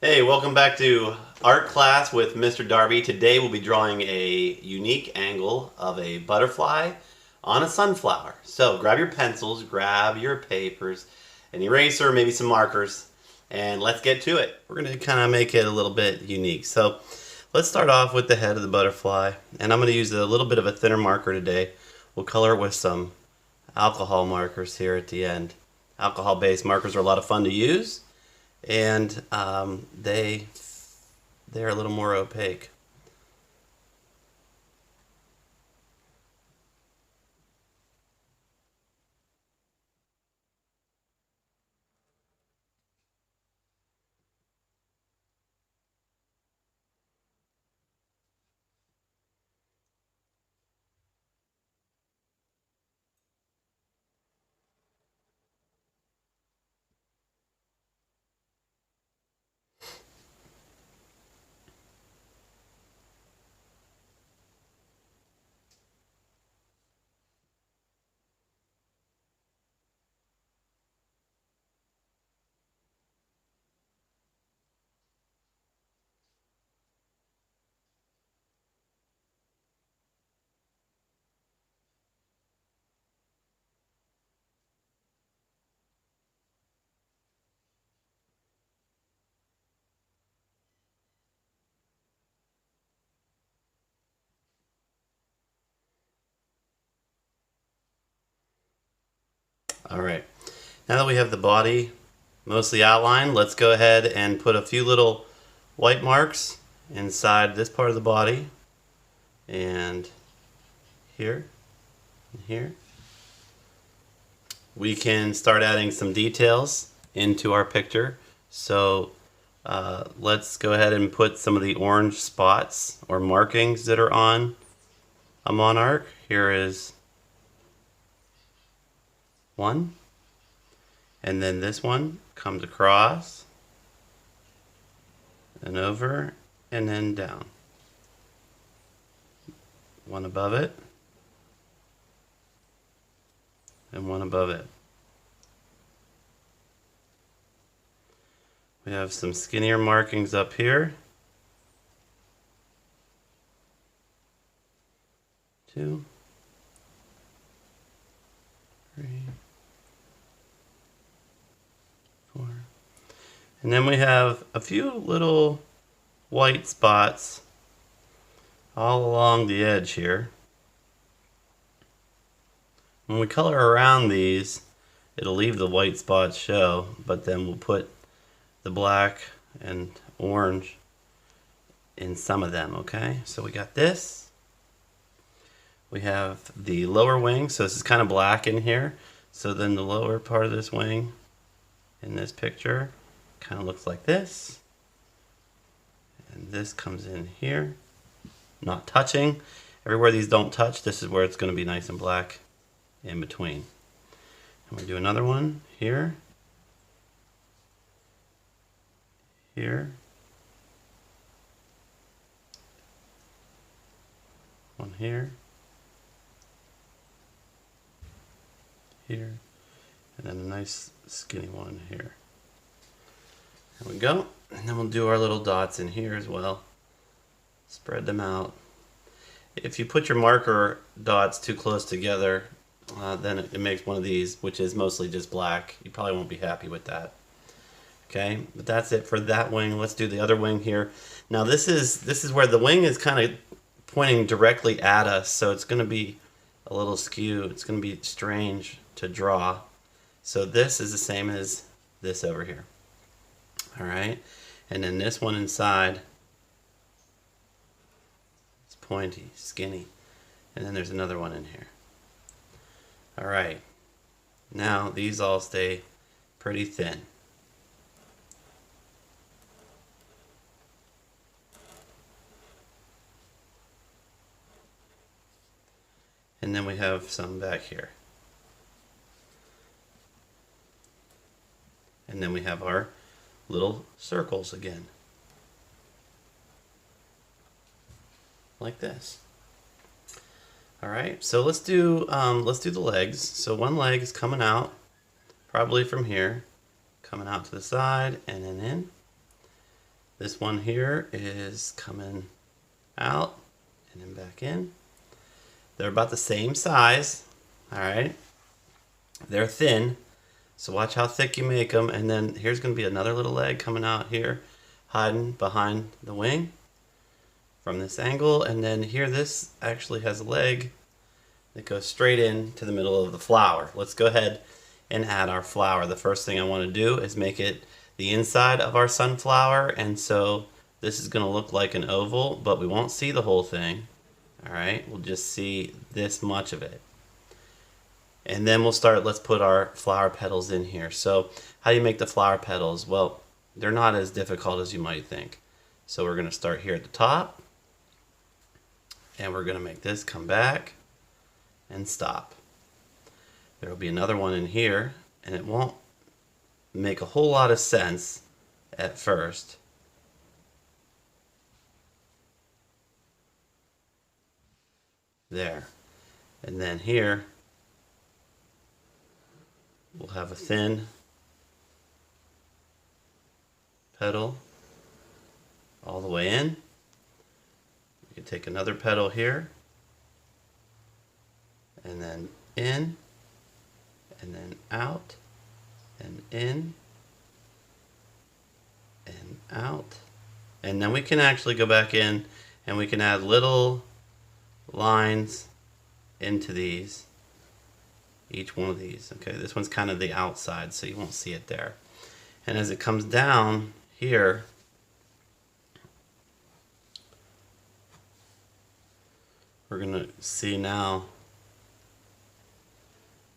Hey, welcome back to art class with Mr. Darby. Today we'll be drawing a unique angle of a butterfly on a sunflower. So grab your pencils, grab your papers, an eraser, maybe some markers, and let's get to it. We're going to kind of make it a little bit unique. So let's start off with the head of the butterfly, and I'm going to use a little bit of a thinner marker today. We'll color it with some alcohol markers here at the end. Alcohol-based markers are a lot of fun to use, and they're a little more opaque. All right, now that we have the body mostly outlined, let's go ahead and put a few little white marks inside this part of the body, and here, and here. We can start adding some details into our picture. So let's go ahead and put some of the orange spots or markings that are on a monarch. Here is one, and then this one comes across and over and then down. One above it and one above it. We have some skinnier markings up here. 2, 3, 4. And then we have a few little white spots all along the edge here. When we color around these, it'll leave the white spots show, but then we'll put the black and orange in some of them, okay? So we got this. We have the lower wing, so this is kind of black in here. So then the lower part of this wing in this picture kind of looks like this. And this comes in here, not touching. Everywhere these don't touch, this is where it's going to be nice and black in between. And we do another one here, here, one here, here, and then a nice skinny one here. There we go. And then we'll do our little dots in here as well. Spread them out. If you put your marker dots too close together, then it makes one of these, which is mostly just black. You probably won't be happy with that. Okay, but that's it for that wing. Let's do the other wing here. Now this is where the wing is kind of pointing directly at us, so it's going to be a little skewed. It's going to be strange to draw. So this is the same as this over here. All right, and then this one inside, it's pointy, skinny, and then there's another one in here. All right, now these all stay pretty thin. And then we have some back here. And then we have our little circles again. Like this. All right, so let's do the legs. So one leg is coming out, probably from here, coming out to the side and then in. This one here is coming out and then back in. They're about the same size, all right? They're thin, so watch how thick you make them. And then here's gonna be another little leg coming out here, hiding behind the wing from this angle. And then here, this actually has a leg that goes straight into the middle of the flower. Let's go ahead and add our flower. The first thing I wanna do is make it the inside of our sunflower, and so this is gonna look like an oval, but we won't see the whole thing. All right, we'll just see this much of it. And then we'll start, let's put our flower petals in here. So how do you make the flower petals? Well, they're not as difficult as you might think. So we're gonna start here at the top, and we're gonna make this come back and stop. There will be another one in here, and it won't make a whole lot of sense at first. There. And then here, we'll have a thin petal all the way in. We can take another petal here, and then in, and then out, and in, and out. And then we can actually go back in and we can add little lines into these, each one of these. Okay, this one's kind of the outside, so you won't see it there. And as it comes down here, we're gonna see now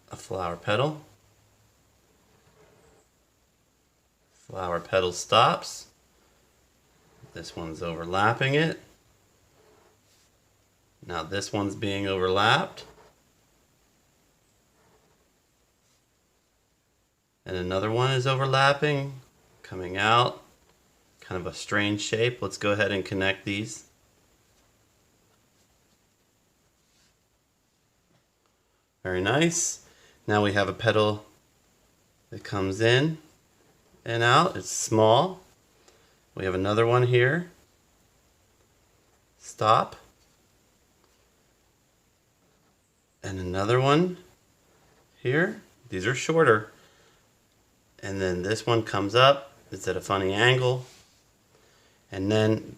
a flower petal. Flower petal stops. This one's overlapping it. Now this one's being overlapped. And another one is overlapping, coming out, kind of a strange shape. Let's go ahead and connect these. Very nice. Now we have a petal that comes in and out. It's small. We have another one here. Stop. And another one here. These are shorter. And then this one comes up. It's at a funny angle. And then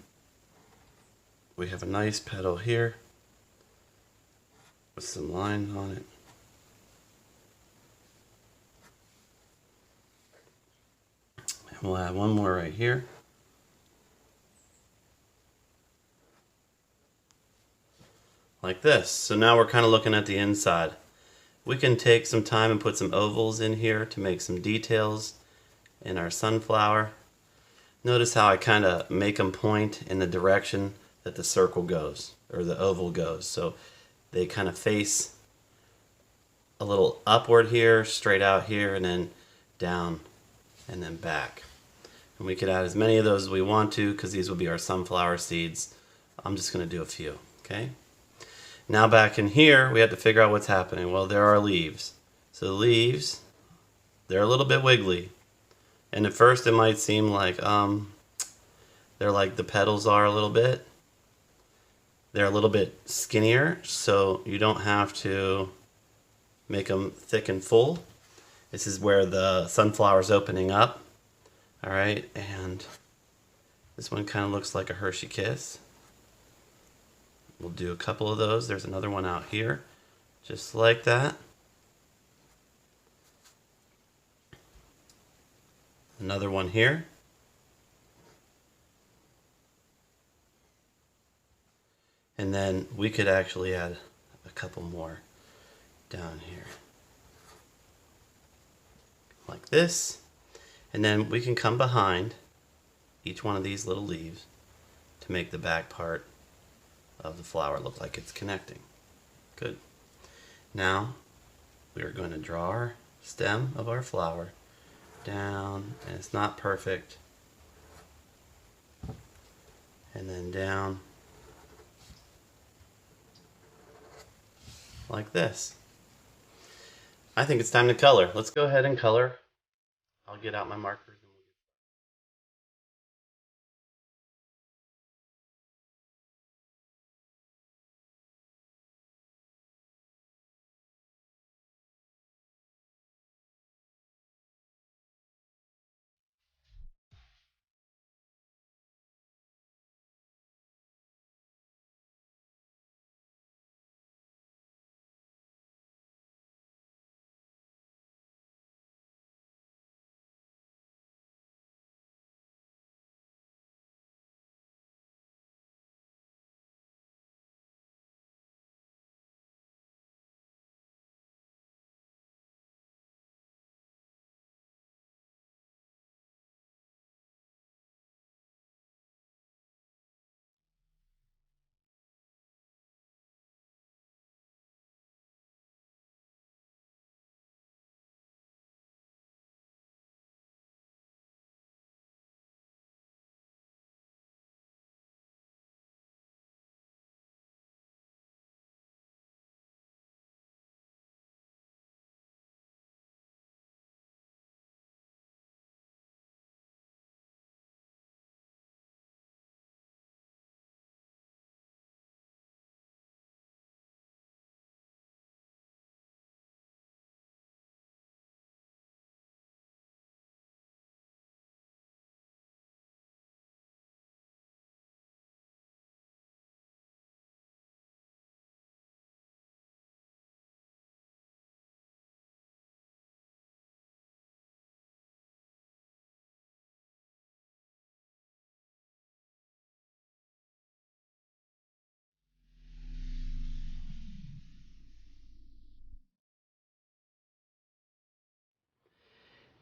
we have a nice petal here with some lines on it. And we'll add one more right here. Like this. So now we're kind of looking at the inside. We can take some time and put some ovals in here to make some details in our sunflower. Notice how I kind of make them point in the direction that the circle goes, or the oval goes. So they kind of face a little upward here, straight out here, and then down, and then back. And we could add as many of those as we want to, because these will be our sunflower seeds. I'm just going to do a few, okay? Now back in here, we have to figure out what's happening. Well, there are leaves. So the leaves, they're a little bit wiggly. And at first it might seem like they're like the petals are a little bit. They're a little bit skinnier, so you don't have to make them thick and full. This is where the sunflower's opening up. All right, and this one kind of looks like a Hershey Kiss. We'll do a couple of those. There's another one out here, just like that. Another one here. And then we could actually add a couple more down here. Like this. And then we can come behind each one of these little leaves to make the back part of the flower look like it's connecting. Good. Now we are going to draw our stem of our flower down, and it's not perfect, and then down like this. I think it's time to color. Let's go ahead and color. I'll get out my markers.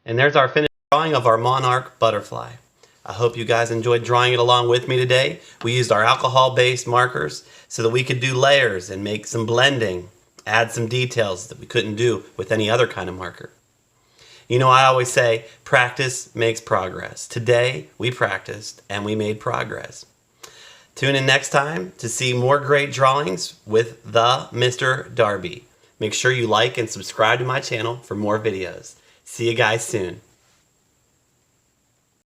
And there's our finished drawing of our Monarch butterfly. I hope you guys enjoyed drawing it along with me today. We used our alcohol-based markers so that we could do layers and make some blending, add some details that we couldn't do with any other kind of marker. You know, I always say, practice makes progress. Today, we practiced and we made progress. Tune in next time to see more great drawings with the Mr. Darby. Make sure you like and subscribe to my channel for more videos. See you guys soon.